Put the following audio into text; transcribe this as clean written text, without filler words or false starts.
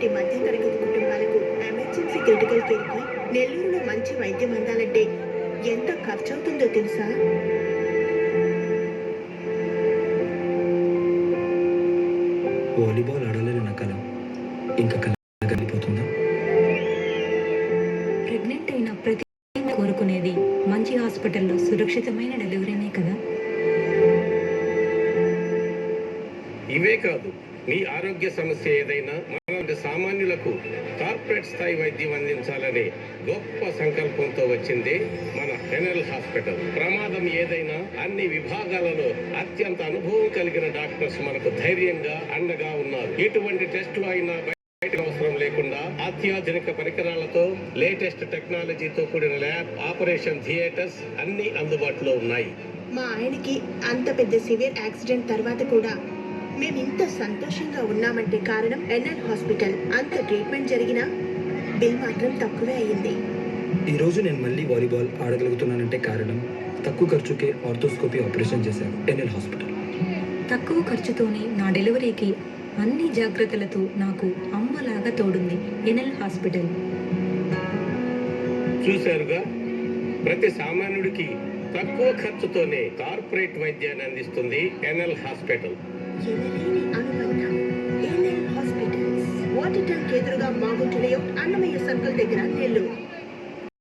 లాంటి మధ్యతరగతి కుటుంబాలకు ఎమర్జెన్సీ క్రిటికల్ కేర్కి నెల్లూరులో మంచి వైద్యం అందాలంటే ఎంత ఖర్చు అవుతుందో తెలుసా? వాలీబాల్ ఆడాలని నా కల ఇంకా కలగలిపోతుందా? ప్రెగ్నెంట్ అయిన ప్రతి కోరుకునేది మంచి హాస్పిటల్లో సురక్షితమైన డెలివరీనే కదా. ఇవే కాదు, మీ ఆరోగ్య సమస్య ఏదైనా మన సామాన్యులకు కార్పొరేట్ స్థాయి వైద్యం అందించాలనే గొప్ప సంకల్పంతో వచ్చింది మన ఎన్ఎల్ హాస్పిటల్. ప్రమాదం ఏదైనా అన్ని విభాగాలలో అత్యంత అనుభవం కలిగిన డాక్టర్స్ మనకు ధైర్యంగా అండగా ఉన్నారు. ఎటువంటి టెస్టులు అయినా బయట అవసరం లేకుండా అత్యాధునిక పరికరాలతో లేటెస్ట్ టెక్నాలజీతో కూడిన ల్యాబ్, ఆపరేషన్ థియేటర్స్ అన్ని అందుబాటులో ఉన్నాయి. మా ఆయనకి అంత పెద్ద సివియర్ యాక్సిడెంట్ తర్వాత కూడా మేము ఇంత సంతోషంగా ఉన్నామంటే కారణం ఎన్ఎల్ హాస్పిటల్. అంత ట్రీట్మెంట్ జరిగినా బిల్ మాత్రం తక్కువే అయ్యింది. ఈరోజు నేను మళ్ళీ వాలీబాల్ ఆడగలుగుతున్నానంటే కారణం తక్కువ ఖర్చుకే ఆర్థోస్కోపీ ఆపరేషన్ చేశాను ఎన్ఎల్ హాస్పిటల్. తక్కువ ఖర్చుతోనే నా డెలివరీకి అన్ని జాగ్రత్తలతో నాకు అమ్మలాగా తోడుంది ఎన్ఎల్ హాస్పిటల్. చూశారుగా, ప్రతి సామాన్యుడికి తక్కువ ఖర్చుతోనే కార్పొరేట్ వైద్యాన్ని అందిస్తుంది ఎన్ఎల్ హాస్పిటల్. ఎనలేని అనుబంధం ఎన్ఎల్ హాస్పిటల్స్. వాటర్ ట్యాంక్ ఎదురుగా మాగుంట లేఅవుట్, అన్నమయ్య సర్కిల్ దగ్గర నెల్లూరు.